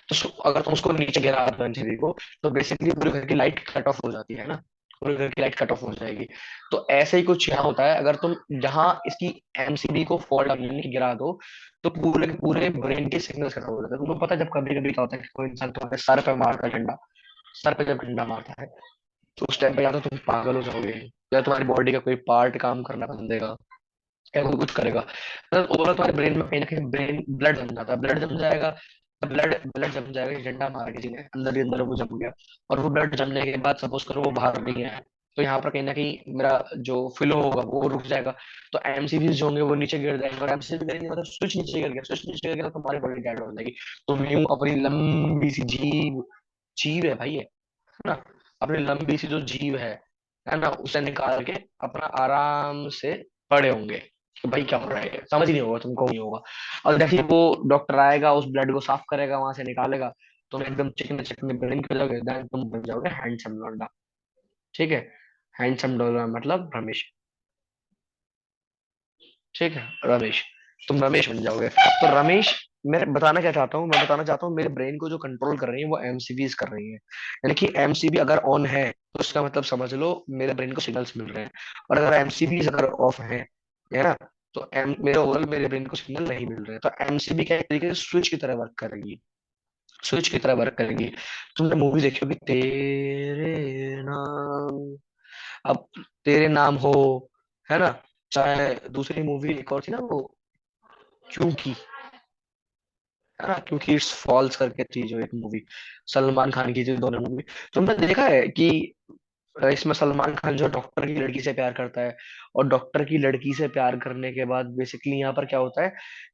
तो अगर तुम उसको नीचे गिरा दो एमसीबी को, तो बेसिकली पूरे घर की लाइट कट ऑफ हो जाती है ना, पूरे घर की लाइट कट ऑफ हो जाएगी। तो ऐसे ही कुछ यहाँ होता है, अगर तुम जहां इसकी एमसीबी को फॉल्ट यानी कि गिरा दो, तो पूरे के पूरे ब्रेन के सिग्नल्स खराब हो जाते हैं। तुमको पता है जब कभी कभी क्या होता है कि कोई इंसान तुम्हारे सर पे मारता है डंडा, सर पे जब डंडा मारता है, तो उस टाइम पे या तो तुम पागल हो जाओगे, या तुम्हारी बॉडी का कोई पार्ट काम करना बंद देगा, या कोई कुछ करेगा, मतलब ओवरऑल तुम्हारे ब्रेन में कहीं ना कहीं ब्रेन ब्लड जम जाता है, ब्लड जम जाएगा। ब्लड ब्लड जम जाएगा, ये डंडा मार किसी ने अंदर ही अंदर वो जम गया, और वो ब्लड जमने के बाद सपोज करो वो बाहर नहीं है, तो यहाँ पर कहीं ना कहीं मेरा जो फ्लो होगा वो रुक जाएगा। तो एमसीबी जो होंगे वो नीचे गिर जाएंगे, और एमसीबी गिरेंगे मतलब स्विच नीचे गिर गया, स्विच नीचे गिर गया तो तुम्हारी बॉडी डेड हो जाएगी। तुम यूं अपनी लंबी सी जीभ, जीभ है भाई ये, है ना, अपनी लंबी सी जो जीभ है ना, उसे निकाल के अपना आराम से पड़े होंगे कि भाई क्या हो रहा है, समझ ही नहीं होगा तुमको, नहीं होगा। और देखिए वो डॉक्टर आएगा, उस ब्लड को साफ करेगा, वहां से निकालेगा, तुम एकदम चिकने चिकने ब्रेन के जाओगे, देन तुम बन जाओगे हैंडसम लौंडा। ठीक है, हैंडसम लौंडा मतलब रमेश। ठीक है, रमेश, तुम रमेश बन जाओगे। तो रमेश, मैं बताना क्या चाहता हूँ, मैं बताना चाहता हूँ मेरे ब्रेन को जो कंट्रोल कर रही है वो एमसीबीज कर रही है, यानी कि एमसीबी अगर ऑन है तो उसका मतलब समझ लो मेरे ब्रेन को सिग्नल्स मिल रहे हैं। और अगर एमसीबीज अगर ऑफ है ना, तो मेरे ओवरऑल मेरे ब्रेन को सिग्नल नहीं मिल रहे हैं। तो एमसीबी क्या एक तरीके से स्विच की तरह वर्क करेगी, स्विच की तरह वर्क करेगी। तुमने मूवी देखी होगी तेरे नाम, अब तेरे नाम हो, है ना, चाहे दूसरी मूवी एक और थी ना वो, क्योंकि, है ना, क्योंकि इट्स फॉल्स करके थी जो एक मूवी, सलमान खान की थी, दोनों मूवी। तुमने देखा है कि इसमें सलमान खान जो डॉक्टर की लड़की से प्यार करता है, और डॉक्टर की लड़की से प्यार करने के बाद बेसिकली यहाँ पर क्या होता है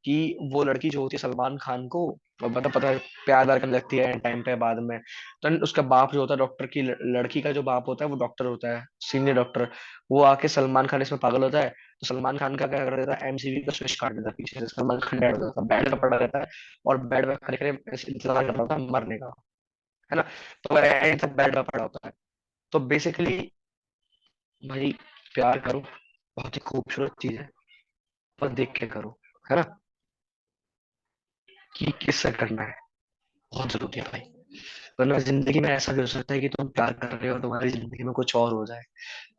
कि वो लड़की जो होती है सलमान खान को, और मतलब पता है प्यार व्यार करने लगती है टाइम पे बाद में। तो उसका बाप जो होता है, डॉक्टर की लड़की का जो बाप होता है वो डॉक्टर होता है, सीनियर डॉक्टर। वो आके सलमान खान इसमें पागल होता है, तो सलमान खान का क्या कर देता है, एमसीबी का स्विच काट देता है पीछे से, सलमान खान डेड हो जाता है, बेड पे पड़ा रहता है, और बेड पे खड़े खड़े इंतजार कर रहा होता है मरने का, है ना। तो एंड तक बेड पे पड़ा होता है। तो बेसिकली भाई, प्यार करो, बहुत ही खूबसूरत चीज है, पर देख के करो, है ना, कि किससे करना है, बहुत जरूरी है भाई। वरना जिंदगी में ऐसा भी हो सकता है कि तुम प्यार कर रहे हो, तुम्हारी जिंदगी में कुछ और हो जाए।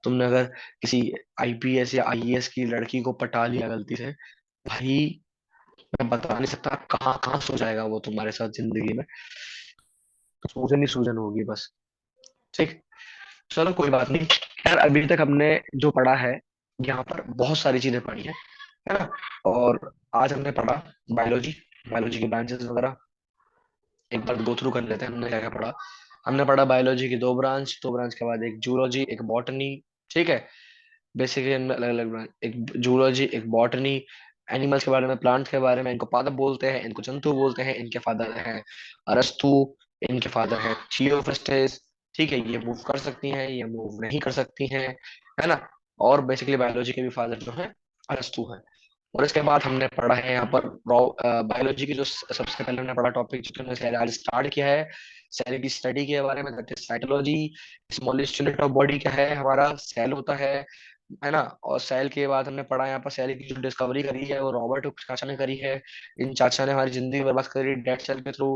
तुमने अगर किसी आईपीएस या आईएएस की लड़की को पटा लिया गलती से, भाई मैं बता नहीं सकता कहाँ कहाँ सो जाएगा वो तुम्हारे साथ जिंदगी में। सूजन ही सूजन होगी बस। ठीक। चलो कोई बात नहीं। यार अभी तक हमने जो पढ़ा है, यहाँ पर बहुत सारी चीजें पढ़ी है ना। और आज हमने पढ़ा बायोलॉजी, बायोलॉजी के ब्रांचेस वगैरह। एक बार गो थ्रू कर लेते हैं हमने क्या क्या पढ़ा। हमने पढ़ा बायोलॉजी की दो ब्रांच, दो ब्रांच के बाद एक जूलॉजी एक बॉटनी। ठीक है। बेसिकली इनमें अलग अलग ब्रांच, एक जूलॉजी एक बॉटनी। एनिमल्स के बारे में, प्लांट्स के बारे में, इनको पादप बोलते हैं, इनको जंतु बोलते हैं। इनके फादर हैं अरस्तु, इनके फादर है थियोफ्रस्टस। ठीक है, ये मूव कर सकती हैं, ये मूव नहीं कर सकती हैं, है ना। और बेसिकली बायोलॉजी के भी फादर जो है अरस्तु हैं। और इसके बाद हमने पढ़ा है यहाँ पर बायोलॉजी की जो सबसे पहले हमने पढ़ा टॉपिक जो हमने शायद आज स्टार्ट किया है, सेल की स्टडी के बारे में, that is cytology. Smallest unit of body क्या है, हमारा सेल होता है ना। और सेल के बाद हमने पढ़ा यहाँ पर सेल की जो डिस्कवरी करी है वो रॉबर्ट हुक चाचा ने करी है। इन चाचा ने हमारी जिंदगी बर्बाद करी डेड सेल के थ्रू।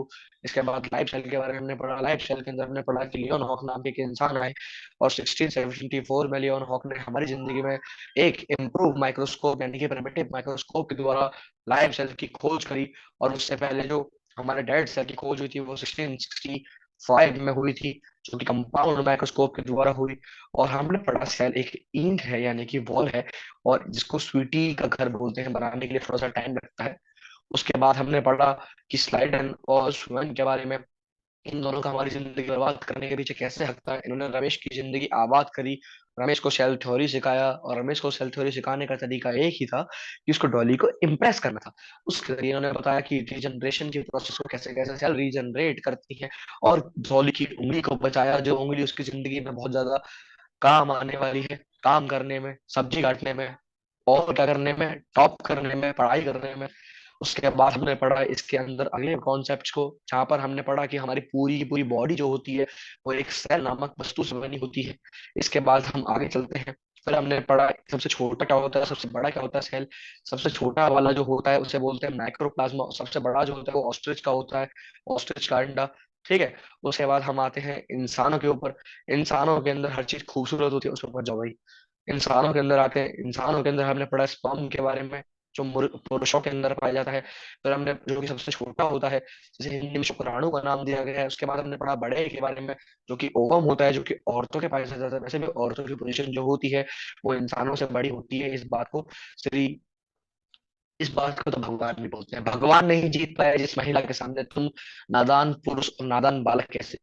इसके बाद लाइफ सेल के बारे में हमने पढ़ा। लाइफ सेल के अंदर हमने पढ़ा कि लियोन हॉक नाम के एक इंसान आए और 1674 में लियोन हॉक ने हमारी जिंदगी में एक इम्प्रूव माइक्रोस्कोप यानी कि प्रिमिटिव माइक्रोस्कोप के द्वारा लाइव सेल की खोज करी। और उससे पहले जो हमारे डेड सेल की खोज हुई थी वो 1665 में हुई थी, जो कि कंपाउंड माइक्रोस्कोप के द्वारा हुई। और हमने पढ़ा सेल एक इंक है यानी कि वॉल है, और जिसको स्वीटी का घर बोलते हैं, बनाने के लिए थोड़ा सा टाइम लगता है। उसके बाद हमने पढ़ा कि स्लाइडन और स्वन के बारे में। इन दोनों का हमारी जिंदगी बर्बाद करने के पीछे कैसे हक था, इन्होंने रमेश की जिंदगी आबाद करी। रमेश को सेल थ्योरी सिखाया, और रमेश को सेल थ्योरी सिखाने का तरीका एक ही था कि उसको डॉली को इम्प्रेस करना था। उसके जरिए इन्होंने बताया कि रीजनरेशन की प्रोसेस को कैसे कैसे सेल रीजनरेट करती है। और डॉली की उंगली को बचाया, जो उंगली उसकी जिंदगी में बहुत ज्यादा काम आने वाली है, काम करने में, सब्जी काटने में, और क्या करने में, टॉप करने में, पढ़ाई करने में। उसके बाद हमने पढ़ा इसके अंदर अगले कॉन्सेप्ट्स को, जहां पर हमने पढ़ा कि हमारी पूरी की पूरी बॉडी जो होती है वो एक सेल नामक वस्तु से बनी होती है। इसके बाद हम आगे चलते हैं। फिर हमने पढ़ा सबसे छोटा क्या होता है, सबसे बड़ा क्या होता है सेल। सबसे छोटा वाला जो होता है उसे बोलते हैं माइक्रोप्लाज्मा, और सबसे बड़ा जो होता है वो ऑस्ट्रिच का होता है, ऑस्ट्रिच का अंडा। ठीक है। उसके बाद हम आते हैं इंसानों के ऊपर। इंसानों के अंदर हर चीज खूबसूरत होती है, उसके ऊपर जाओ भाई। इंसानों के अंदर आते हैं, इंसानों के अंदर हमने पढ़ा स्पर्म के बारे में, जो पुरुषों के अंदर पाया जाता है। फिर हमने जो कि सबसे छोटा होता है, जिसे हिंदी में शुक्राणु का नाम दिया गया है। उसके बाद हमने पढ़ा बड़े के बारे में, जो कि ओवम होता है, जो कि औरतों के पाया जाता है। वैसे भी औरतों की पोजीशन जो होती है वो इंसानों से बड़ी होती है। श्री इस बात को तो भगवान भी बोलते हैं, भगवान नहीं जीत पाया जिस महिला के सामने तुम नादान पुरुष और नादान बालक कैसे।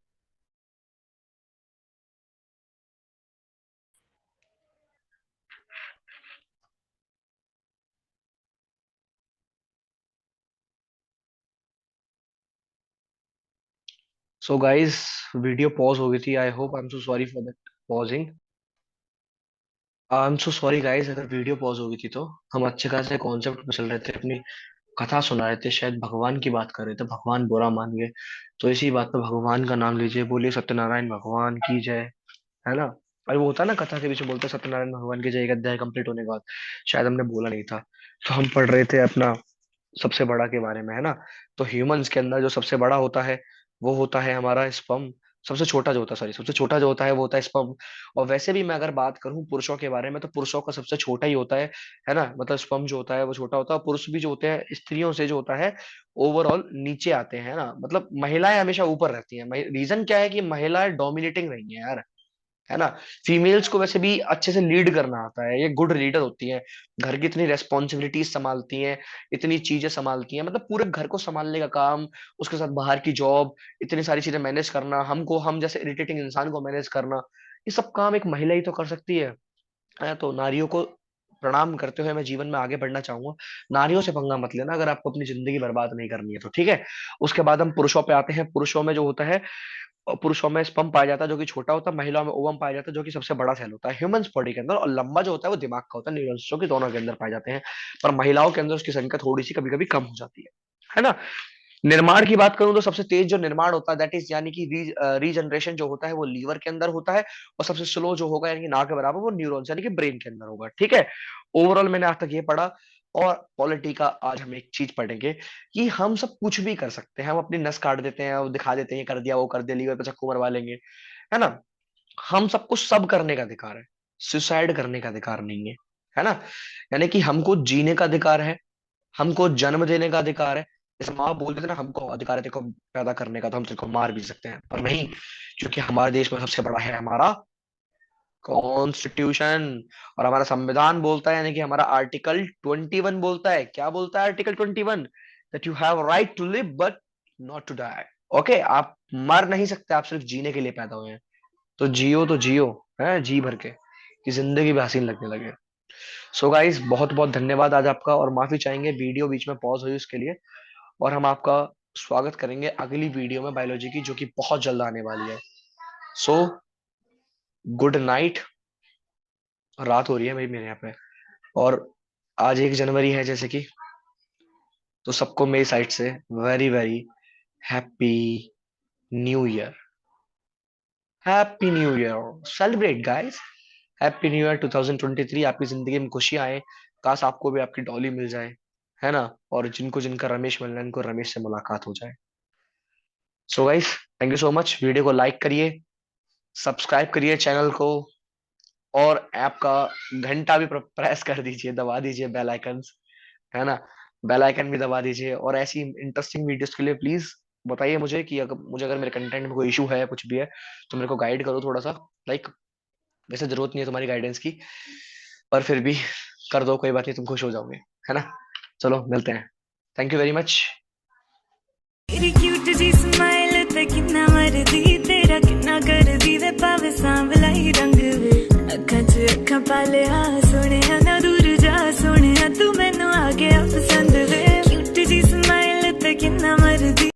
सो गाइस, वीडियो पॉज हो गई थी। I hope I am so sorry for that pausing. I am so sorry guys अगर वीडियो पॉज हो गई थी तो। हम अच्छे खासे कॉन्सेप्ट पे चल रहे थे, अपनी कथा सुना रहे थे, शायद भगवान की बात कर रहे थे, भगवान बुरा मान गए। तो इसी बात पे भगवान का नाम लीजिए, बोलिए सत्यनारायण भगवान की जय, है ना। और वो होता है ना कथा के पीछे बोलते हैं सत्यनारायण भगवान की जय, एक अध्याय कंप्लीट होने के बाद। शायद हमने बोला नहीं था। तो हम पढ़ रहे थे अपना सबसे बड़ा के बारे में, है ना। तो ह्यूमंस के अंदर जो सबसे बड़ा होता है वो होता है हमारा स्पर्म। सबसे छोटा जो होता है, सॉरी, सबसे छोटा जो होता है वो होता है स्पर्म। और वैसे भी मैं अगर बात करूं पुरुषों के बारे में, तो पुरुषों का सबसे छोटा ही होता है ना। मतलब स्पर्म जो होता है वो छोटा होता है, और पुरुष भी जो होते हैं स्त्रियों से जो होता है ओवरऑल नीचे आते हैं ना। मतलब महिलाएं हमेशा ऊपर रहती हैं। रीजन क्या है कि महिलाएं डोमिनेटिंग नहीं है यार, है ना। फीमेल्स को वैसे भी अच्छे से लीड करना आता है, ये गुड लीडर होती हैं। घर की इतनी रेस्पॉन्सिबिलिटीज संभालती हैं, इतनी चीजें संभालती हैं, मतलब पूरे घर को संभालने का काम, उसके साथ बाहर की जॉब, इतनी सारी चीजें मैनेज करना, हम जैसे इरिटेटिंग इंसान को मैनेज करना, ये सब काम एक महिला ही तो कर सकती है। तो नारियों को प्रणाम करते हुए मैं जीवन में आगे बढ़ना चाहूंगा। नारियों से पंगा मत लेना अगर आपको अपनी जिंदगी बर्बाद नहीं करनी है तो, ठीक है। उसके बाद हम पुरुषों पे आते हैं। पुरुषों में जो होता है, और पुरुषों में स्पर्म पाया जाता है जो कि छोटा होता है, महिलाओं में ओवम पाया जाता है जो कि सबसे बड़ा सेल होता है ह्यूमंस बॉडी के अंदर। और लंबा जो होता है वो दिमाग का होता है, न्यूरॉन्स, जो कि दोनों के अंदर पाए जाते हैं। पर महिलाओं के अंदर उसकी संख्या थोड़ी सी कभी कभी कम हो जाती है ना। निर्माण की बात करूं तो सबसे तेज जो निर्माण होता है, दैट इज यानी कि रीजनरेशन जो होता है वो लीवर के अंदर होता है। और सबसे स्लो जो होगा यानी कि ना के बराबर, वो न्यूरॉन्स यानी कि ब्रेन के अंदर होगा, ठीक है। ओवरऑल मैंने आज तक ये पढ़ा। और पॉलिटी का आज हम एक चीज पढ़ेंगे कि हम सब कुछ भी कर सकते हैं। हम अपनी नस काट देते हैं, वो दिखा देते हैं, ये कर दिया वो कर दिया, लीवर पे चक्कू मरवा लेंगे, है ना। हम सबको सब करने का अधिकार है, सुसाइड करने का अधिकार नहीं है ना। यानी कि हमको जीने का अधिकार है, हमको जन्म देने का अधिकार है, जैसे माँ बोल देते ना हमको अधिकार है तेरे को पैदा करने का, तो हम तेरे को मार भी सकते हैं, पर नहीं, क्योंकि हमारे देश में सबसे बड़ा है हमारा कॉन्स्टिट्यूशन। और हमारा संविधान बोलता है, यानी कि हमारा आर्टिकल 21 बोलता है, क्या बोलता है article 21? That you have right to live but not to die. Okay, आप मर नहीं सकते, आप सिर्फ जीने के लिए पैदा हुए हैं। तो जियो है जी भर के, कि जिंदगी भी हसीन लगने लगे। सो गाइस, बहुत बहुत धन्यवाद आज आपका, और माफी चाहेंगे वीडियो बीच में पॉज हुई उसके लिए। और हम आपका स्वागत करेंगे अगली वीडियो में बायोलॉजी की, जो कि बहुत जल्द आने वाली है। So good night. रात हो रही है भाई मेरे यहाँ पे, और आज 1 जनवरी है जैसे कि, तो सबको मेरी साइड से very very happy new year. Happy new year, celebrate guys. Happy new year 2023। आपकी जिंदगी में खुशियां आए, काश आपको भी आपकी डॉली मिल जाए, है ना? और जिनको जिनका रमेश मिलना है, इनको रमेश से मुलाकात हो जाए। So guys, thank you so much. Video को लाइक करिए, सब्सक्राइब करिए चैनल को, और ऐप का घंटा भी प्रेस कर दीजिए, दबा दीजिए बेल आइकन, है ना? बेल आइकन भी दबा दीजिए। और ऐसी इंटरेस्टिंग वीडियोस के लिए प्लीज बताइए मुझे, कि अगर मेरे कंटेंट में कोई इशू है, कुछ भी है, तो मेरे को गाइड करो थोड़ा सा। लाइक, वैसे जरूरत नहीं है तुम्हारी गाइडेंस की, पर फिर भी कर दो, कोई बात नहीं, तुम खुश हो जाओगे, है ना? चलो मिलते हैं। Thank you very much. तेरी क्यूट जी स्माइल ते किन्ना मरदी तेरा किन्ना करदी वे पावे सांवला ही रंग वे अखां च अखां पाले आस